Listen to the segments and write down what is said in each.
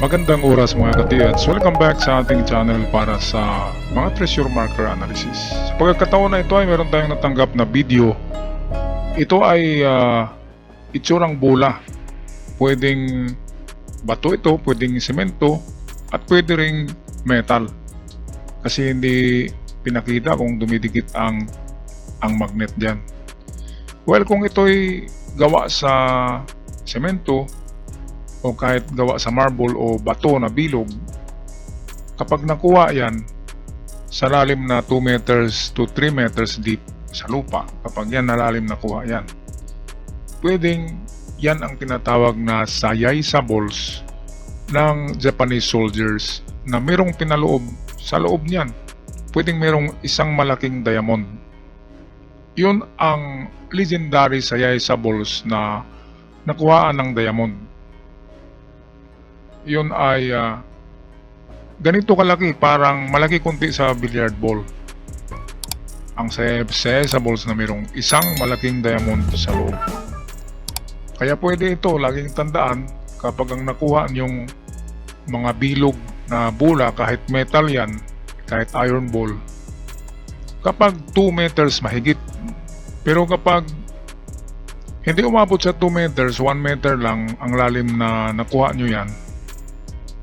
Magandang oras mga katiyads. Welcome back sa ating channel para sa mga treasure marker analysis. Sa pagkakataon na ito ay meron tayong natanggap na video. Ito ay itsurang bola. Pwedeng bato ito, pwedeng semento, at pwede ring metal. Kasi hindi pinakita kung dumidikit ang magnet dyan. Well, kung ito'y gawa sa semento, o kahit gawa sa marble o bato na bilog, kapag nakuha yan sa lalim na 2 meters to 3 meters deep sa lupa, kapag yan nalalim nakuha yan, pwedeng yan ang tinatawag na sayay sa balls ng Japanese soldiers na merong pinaloob sa loob niyan. Pwedeng merong isang malaking diamond. Yun ang legendary sayay sa balls na nakuhaan ng diamond. Yun ay ganito kalaki, parang malaki kunti sa billiard ball. Ang sa balls na mayroong isang malaking diamond sa loob. Kaya pwede ito laging tandaan kapag ang nakuha niyong mga bilog na bola, kahit metal yan, kahit iron ball, kapag 2 meters mahigit. Pero kapag hindi umabot sa 2 meters, 1 meter lang ang lalim na nakuha nyo yan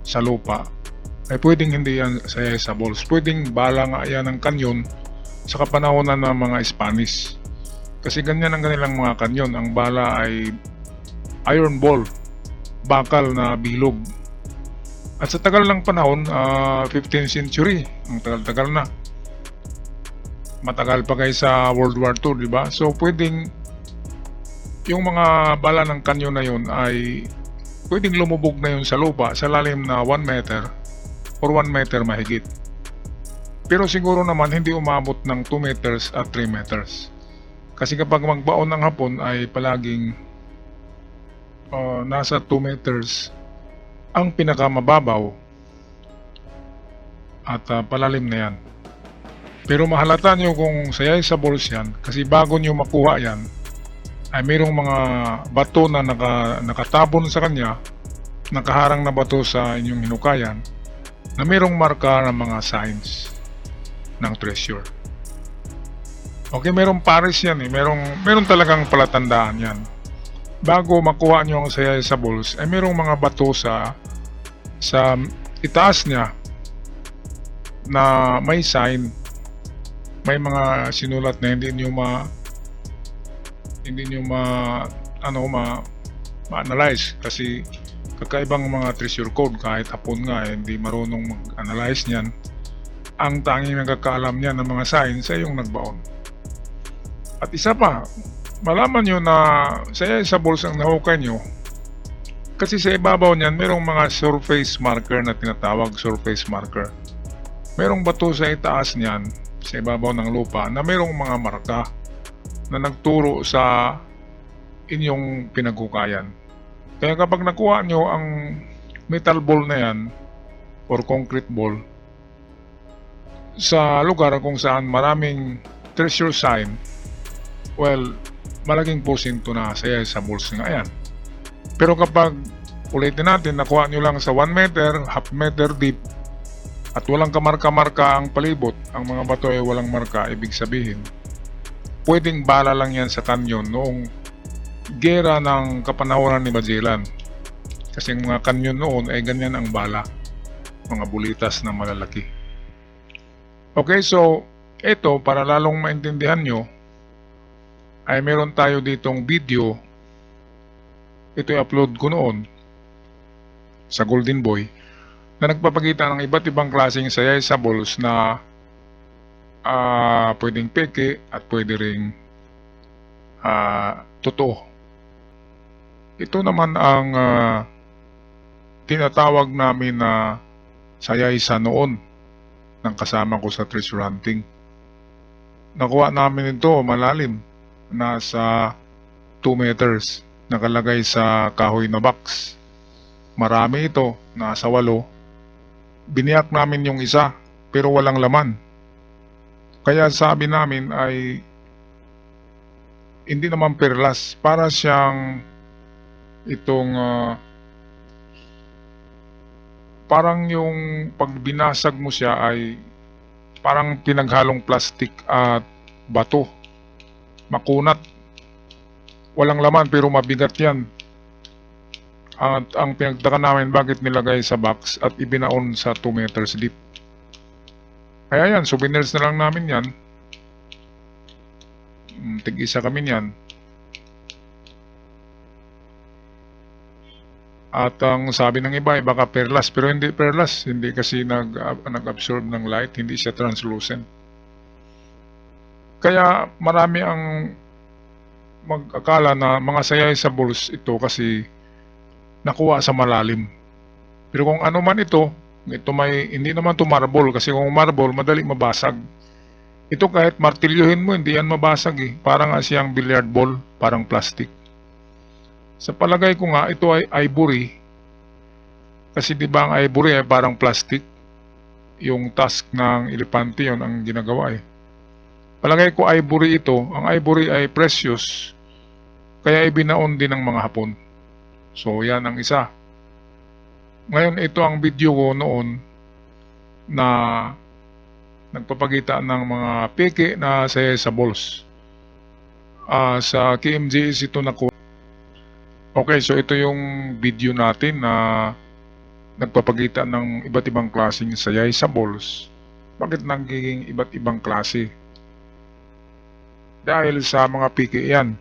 sa lupa, ay pwedeng hindi yan sa balls. Pwedeng bala nga yan ng kanyon sa kapanahonan ng mga Spanish. Kasi ganyan ang kanilang mga kanyon. Ang bala ay iron ball, bakal na bilog. At sa tagal ng panahon, 15th century, ang tagal-tagal na. Matagal pa kayo sa World War II, di ba? So pwedeng yung mga bala ng kanyon na yun ay pwedeng lumubog na yun sa lupa sa lalim na 1 meter or 1 meter mahigit. Pero siguro naman hindi umabot ng 2 meters at 3 meters. Kasi kapag magbaon ng hapon ay palaging nasa 2 meters ang pinakamababaw at palalim na yan. Pero mahalata nyo kung sayay sa balls yan, kasi bago nyo makuha yan ay mayroong mga bato na nakatabon sa kanya, nakaharang na bato sa inyong hinukayan, na mayroong marka ng mga signs ng treasure. Okay, mayroong pares yan eh. Mayroong talagang palatandaan yan. Bago makuha nyo ang sayay sa balls, ay mayroong mga bato sa itaas niya na may sign, may mga sinulat na hindi nyo ma-analyze kasi kakaibang mga treasure code. Kahit hapon nga hindi marunong mag-analyze niyan. Ang tanging nagkakaalam niyan ng mga signs ay yung nagbaon. At isa pa, malaman nyo na sayay sa balls ang nahukay nyo kasi sa ibabaw niyan mayroong mga surface marker na tinatawag surface marker. Mayroong bato sa itaas niyan, sa ibabaw ng lupa, na mayroong mga marka na nagturo sa inyong pinaghukayan. Kaya kapag nakuha nyo ang metal ball na yan or concrete ball sa lugar kung saan maraming treasure sign, well, malaking porsyento na sayay sa balls nga yan. Pero kapag ulitin natin, nakuha nyo lang sa 1 meter, half meter deep, at walang kamarka-marka ang palibot, ang mga bato ay walang marka, ibig sabihin pwedeng bala lang yan sa kanyon noong gera ng kapanahonan ni Magellan. Kasi ang mga kanyon noon ay ganyan ang bala, mga bulitas na malalaki. Okay, so ito, para lalong maintindihan nyo, ay meron tayo ditong video. Ito i-upload ko noon sa Golden Boy na nagpapakita ng iba't ibang klaseng sayay sa balls na pwedeng peke at pwede ring totoo. Ito naman ang tinatawag namin na sayay sa noon ng kasama ko sa treasure hunting. Nakuha namin ito malalim, nasa 2 meters, nakalagay sa kahoy na box. Marami ito, nasa 8. Biniyak namin yung isa pero walang laman. Kaya sabi namin ay hindi naman perlas, para siyang itong parang yung pag binasag mo siya ay parang pinaghalong plastic at bato. Makunat. Walang laman pero mabigat yan. At ang pinagtaka namin bakit nilagay sa box at ibinaon sa 2 meters deep. Kaya yan, souvenirs na lang namin yan. Tig-isa kami yan. At ang sabi ng iba ay baka perlas, pero hindi perlas. Hindi kasi nag-absorb ng light, hindi siya translucent. Kaya marami ang mag-akala na mga sayay sa balls ito kasi nakuha sa malalim. Pero kung ano man ito may, hindi naman ito marble kasi kung marble, madali mabasag. Ito kahit martilyuhin mo, hindi yan mabasag eh. Parang siyang billiard ball, parang plastic. Sa palagay ko nga, ito ay ivory. Kasi di ba ang ivory ay parang plastic? Yung tusk ng elepante yon ang ginagawa eh. Palagay ko ivory ito. Ang ivory ay precious. Kaya ibinaon din ng mga Hapon. So yan ang isa. Ngayon ito ang video ko noon na nagpapakita ng mga peke na sa balls. Sa KMJS ito na. Okay, so ito yung video natin na nagpapakita ng iba't ibang klaseng sayay sa balls. Bakit nagiging iba't ibang klase? Dahil sa mga piki yan.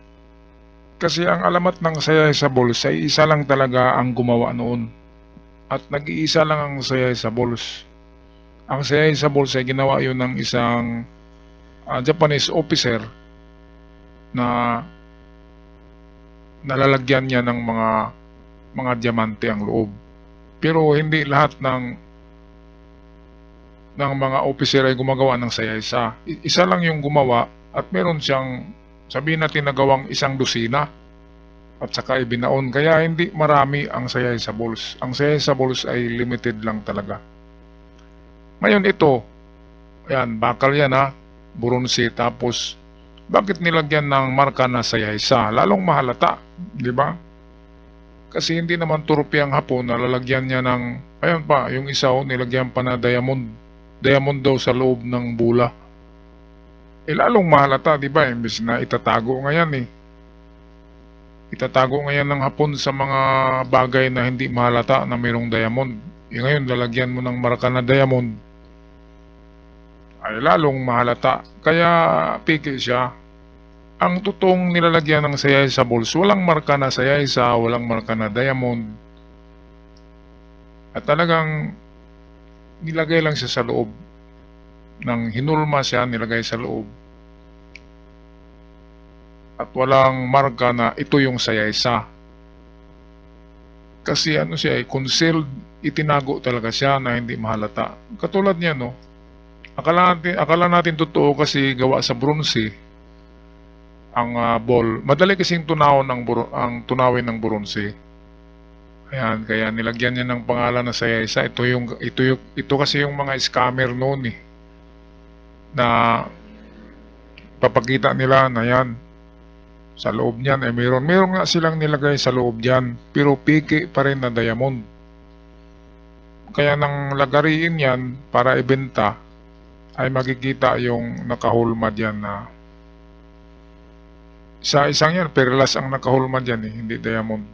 Kasi ang alamat ng sayay sa balls ay isa lang talaga ang gumawa noon. At nag-iisa lang ang sayay sa balls. Ang sayay sa balls ay ginawa yun ng isang Japanese officer na nalalagyan niya ng mga diamante ang loob. Pero hindi lahat ng mga officer ay gumagawa ng sayaysa. Isa lang yung gumawa at meron siyang sabihin natin nagawang 100 at saka ibinaon. Kaya hindi marami ang sayaysa balls. Ang sayaysa balls ay limited lang talaga. Ngayon ito, ayan, bakal yan ha, bronze, tapos bakit nilagyan ng marka na sayaysa? Lalong mahalata, di ba? Kasi hindi naman turupi ang Hapon na lalagyan niya ng, ayun pa, yung isa nilagyan pa na diamond. Diamond daw sa loob ng bula. Lalong mahalata, di ba? Imbis na itatago ngayon eh. Itatago ngayon ng Hapon sa mga bagay na hindi mahalata na mayroong diamond. Ngayon, lalagyan mo ng marka na diamond, ay lalong mahalata. Kaya piki siya. Ang totoong nilalagyan ng sayay sa balls, walang marka na sayay sa, walang marka na diamond. At talagang nilagay lang siya sa loob. Nang hinulma siya, nilagay sa loob. At walang marka na ito yung sayay sa. Kasi ano siya, concealed, itinago talaga siya na hindi mahalata. Katulad niya, no? Akala natin totoo kasi gawa sa bronze ang ball. Madali kasing tunawin ng bronze. Ayan, kaya nilagyan niya ng pangalan na sayaysa. Ito kasi yung mga scammer noon eh. Na papakita nila na yan. Sa loob niyan eh meron nga silang nilagay sa loob diyan, pero piki pa rin na diamond. Kaya nang lagariin yan para ibenta, ay makikita yung nakahulma diyan na sa isang yan, perlas ang nakahulma dyan eh, hindi diamond.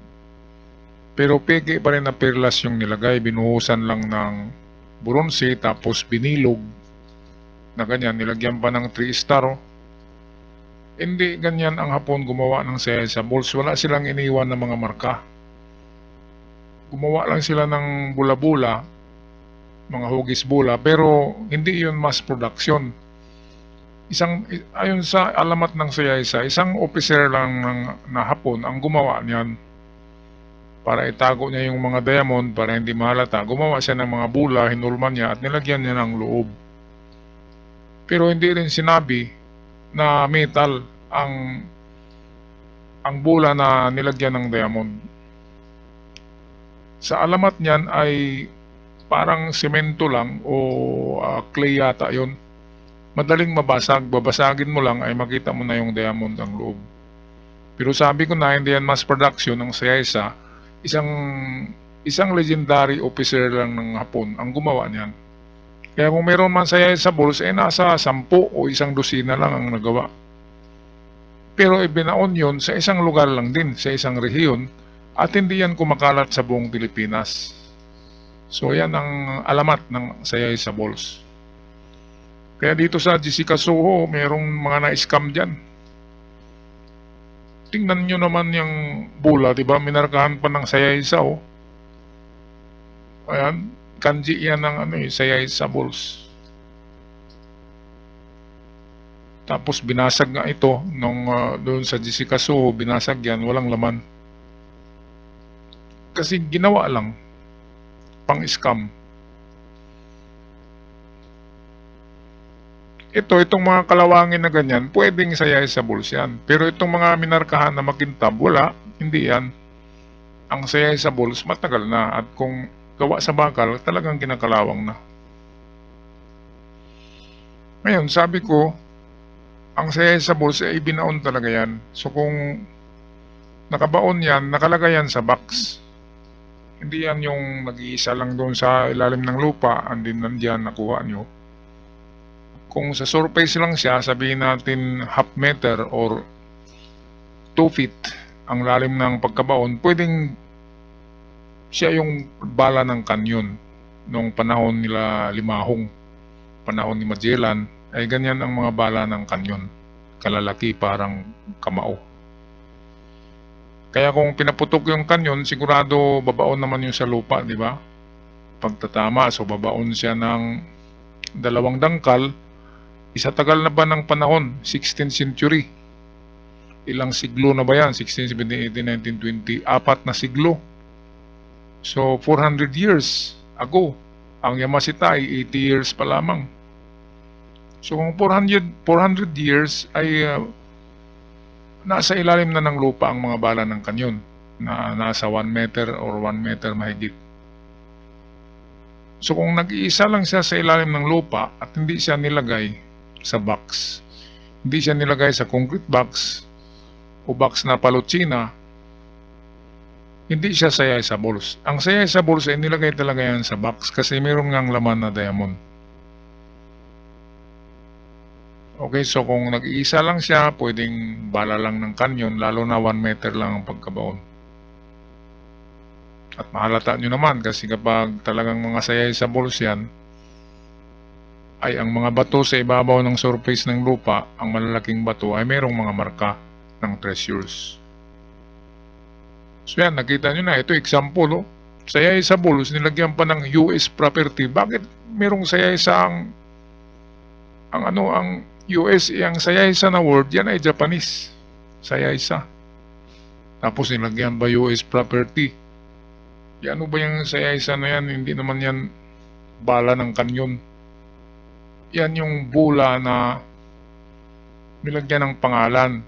Pero peke pa rin na perlas yung nilagay, binuhusan lang ng bronze tapos binilog na ganyan, nilagyan pa ng 3 star. Hindi ganyan ang Hapon gumawa ng sayay sa balls. Wala silang iniwan na mga marka. Gumawa lang sila ng bula-bula, mga hugis bula, pero hindi yun mass production. Ayon sa alamat ng sayaysa, isang officer lang na Hapon ang gumawa niyan para itago niya yung mga diamond para hindi mahalata. Gumawa siya ng mga bula, hinulman niya at nilagyan niya ng loob. Pero hindi rin sinabi na metal ang bula na nilagyan ng diamond. Sa alamat niyan ay parang semento lang o clay yata yun. Madaling mabasag, babasagin mo lang ay makita mo na yung diamond ang loob. Pero sabi ko na hindi yan mass production ng sayaysa, isang Isang legendary officer lang ng Hapon ang gumawa niyan. Kaya kung meron man saya sa bulls, nasa 10 o 1 dosina lang ang nagawa. Pero ibinaon yun sa isang lugar lang din, sa isang rehiyon, at hindi yan kumakalat sa buong Pilipinas. So yan ang alamat ng saya sa bulls. Kaya dito sa Jessica Soho, merong mga na-scam dyan. Tingnan nyo naman yung bula, di ba? Minarkahan pa ng saya isa, oh. Ayan, kanji yan ng saya sa bulls. Tapos binasag nga ito nung doon sa Jessica Soho, binasag yan, walang laman. Kasi ginawa lang, pang-scam. Itong mga kalawangin na ganyan, pwedeng saya sa bulls yan. Pero itong mga minarkahan na makintab, wala, hindi yan. Ang saya sa bulls, matagal na. At kung gawa sa bakal, talagang kinakalawang na. Ngayon, sabi ko, ang saya sa bulls ay binaon talaga yan. So kung nakabaon yan, nakalagay yan sa box. Hindi yan yung nag-iisa lang doon sa ilalim ng lupa, andin nandiyan, nakuha nyo. Kung sa surface lang siya, sabihin natin half meter or 2 feet ang lalim ng pagkabaon, pwedeng siya yung bala ng kanyon nung panahon nila Limahong, panahon ni Magellan, ay ganyan ang mga bala ng kanyon, kalalaki parang kamao. Kaya kung pinaputok yung kanyon, sigurado babaon naman yung sa lupa, di ba? Pagtatama, so babaon siya ng 2 dangkal. Isa tagal na ba ng panahon? 16th century. Ilang siglo na ba yan? 16, 17, 18, 19, 20. 4 na siglo. So, 400 years ago. Ang Yamashita ay 80 years pa lamang. So, kung 400 years ay nasa ilalim na ng lupa ang mga bala ng kanyon na nasa 1 meter or 1 meter mahigit. So, kung nag-iisa lang siya sa ilalim ng lupa at hindi siya nilagay sa box, hindi siya nilagay sa concrete box o box na palutsina, hindi siya saya sa bulls. Ang saya sa bulls ay nilagay talaga yan sa box kasi mayroon ngang laman na diamond. Okay, so kung nag-iisa lang siya, pwedeng bala lang ng kanyon, lalo na 1 meter lang ang pagkabaon. At mahalata nyo naman kasi kapag talagang mga saya sa bulls yan, ay ang mga bato sa ibabaw ng surface ng lupa, ang malalaking bato ay mayroong mga marka ng treasures. So yan, nakita nyo na, ito example, oh. Saya sa bulls, nilagyan pa ng US property. Bakit merong saya sa ang US, ang saya isa na word, yan ay Japanese. Saya isa. Tapos nilagyan ba US property? Yan, ano ba yung saya isa na yan? Hindi naman yan bala ng kanyon. Yan yung bula na nilagyan ng pangalan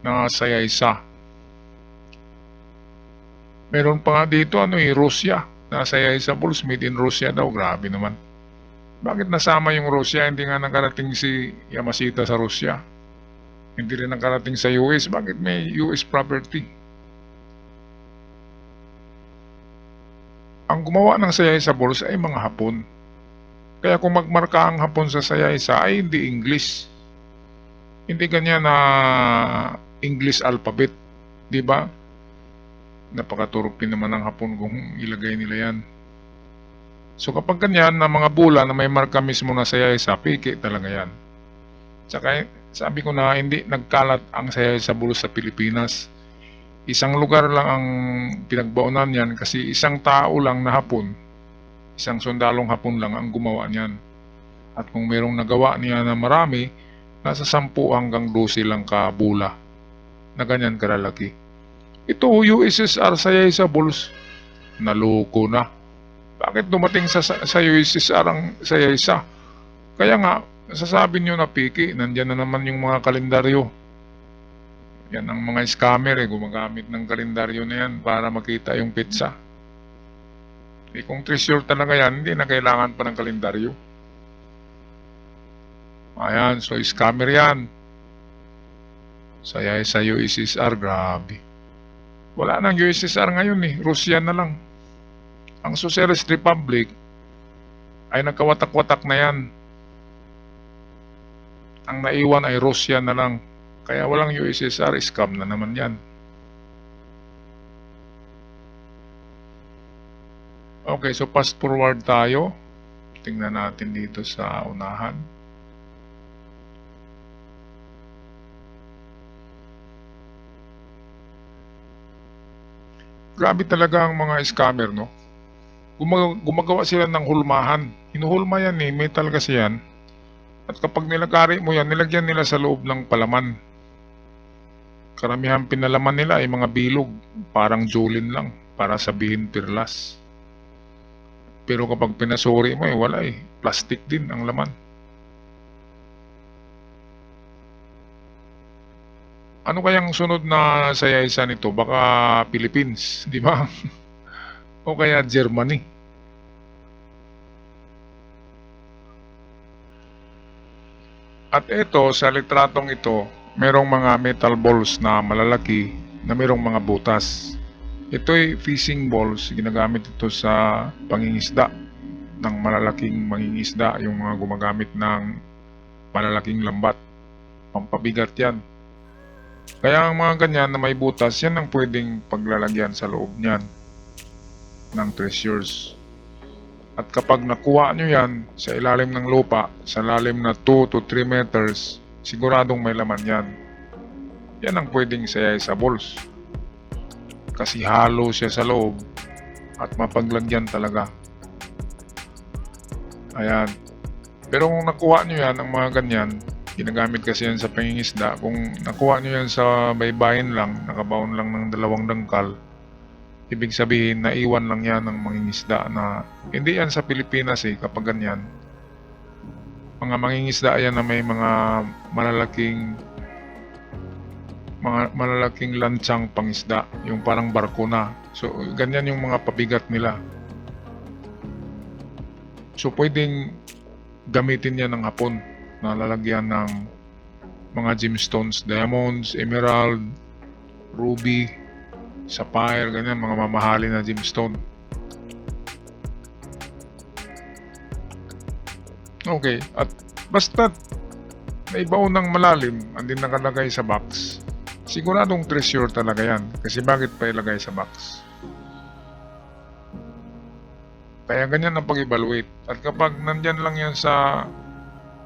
na saya isa. Meron pa nga dito, Russia. Nasa sa bulls, made in Russia daw. Grabe naman. Bakit nasama yung Russia? Hindi nga nakarating si Yamashita sa Russia. Hindi rin nakarating sa US. Bakit may US property? Ang gumawa ng saya sa bulls ay mga Hapon. Kaya kung magmarka ang Hapon sa saya isa ay hindi English. Hindi ganyan na English alphabet. Diba? Napakaturupin naman ng Hapon kung ilagay nila yan. So kapag ganyan na mga bula na may marka mismo na saya sa piki talaga yan. Tsaka sabi ko na hindi nagkalat ang saya sa bulls sa Pilipinas. Isang lugar lang ang pinagbaunan yan kasi isang tao lang na Hapon, isang sundalong Hapon lang ang gumawa niyan. At kung merong nagawa niya na marami, nasa 10 hanggang 12 lang ka bula na ganyan kalalaki. Ito, USSR saya sa bulls, naloko na. Bakit dumating sa USSR ang saya isa? Kaya nga, sasabi nyo na piki, nandyan na naman yung mga kalendaryo. Yan ang mga scammer, gumagamit ng kalendaryo na yan para makita yung pizza. Kung treasure talaga yan, hindi na kailangan pa ng kalendaryo. Ayan, so scammer yan. Saya sa USSR, grabe. Wala nang USSR ngayon eh, Rusya na lang. Ang Socialist Republic ay nagkawatak-watak na yan. Ang naiwan ay Rusya na lang. Kaya walang USSR, scam na naman yan. Okay, so fast forward tayo. Tingnan natin dito sa unahan. Grabe talaga ang mga scammer, no? Gumagawa sila ng hulmahan. Hinuhulma yan eh, metal kasi yan. At kapag nilagari mo yan, nilagyan nila sa loob ng palaman. Karamihan pinalaman nila ay mga bilog, parang julin lang, para sabihin perlas. Pero kapag pinasuri mo wala eh, plastic din ang laman. Ano kayang sunod na sayaysa nito? Baka Philippines, di ba? O kaya Germany. At ito, sa litratong ito, merong mga metal balls na malalaki na merong mga butas. Ito'y fishing balls, ginagamit ito sa pangingisda ng malalaking mangingisda, yung mga gumagamit ng malalaking lambat. Pampabigat yan. Kaya ang mga ganyan na may butas, yan ang pwedeng paglalagyan sa loob niyan ng treasures. At kapag nakuha nyo yan sa ilalim ng lupa, sa lalim na 2 to 3 meters, siguradong may laman yan. Yan ang pwedeng sayay sa balls. Kasi halo siya sa loob at mapaglagyan talaga. Ayan. Pero kung nakuha nyo yan, ang mga ganyan, ginagamit kasi yan sa pangingisda. Kung nakuha nyo yan sa baybayin lang, nakabaon lang ng 2 dangkal, ibig sabihin, naiwan lang yan ng mangingisda na hindi yan sa Pilipinas eh, kapag ganyan. Mga mangingisda yan na may mga malalaking lantsang pangisda, yung parang barko na. So, ganyan yung mga pabigat nila. So, pwedeng gamitin yan ng hapon na lalagyan ng mga gemstones, diamonds, emerald, ruby, sapphire, ganyan, mga mamahalin na gemstone. Okay, at basta naibaon ng malalim, andin nakalagay sa box, siguradong treasure talaga yan. Kasi bakit pa ilagay sa box? Kaya ganyan ang pag-evaluate. At kapag nandyan lang yan sa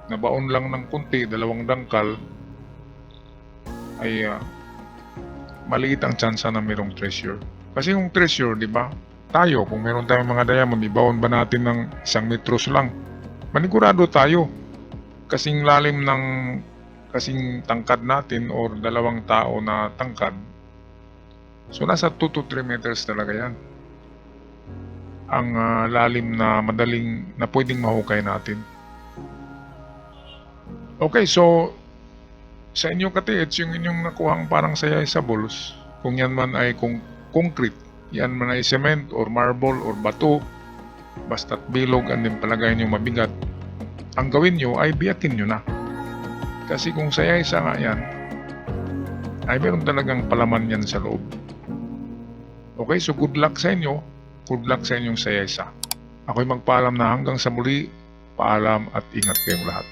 nabaon lang ng kunti, 2 dangkal, ay maliit ang tsansa na mayroong treasure. Kasi yung treasure, di ba? Tayo, kung meron tayong mga diamond, ibaon ba natin ng 1 metros lang? Manigurado tayo. Kasing lalim ng kasing tangkad natin or 2 tao na tangkad. So nasa 2 to 3 meters talaga yan. Ang lalim na madaling na pwedeng mahukay natin. Okay, so sa inyong katiits, yung inyong nakuhang parang sayay sa balls, kung yan man ay concrete, yan man ay cement or marble or bato, basta't bilog and then palagay nyo mabigat, ang gawin nyo ay biyakin nyo na. Kasi kung sayay sa nga yan, ay meron talagang palaman yan sa loob. Okay, so good luck sa inyo. Good luck sa inyong sayay sa. Ako'y magpaalam na hanggang sa muli. Paalam at ingat kayong lahat.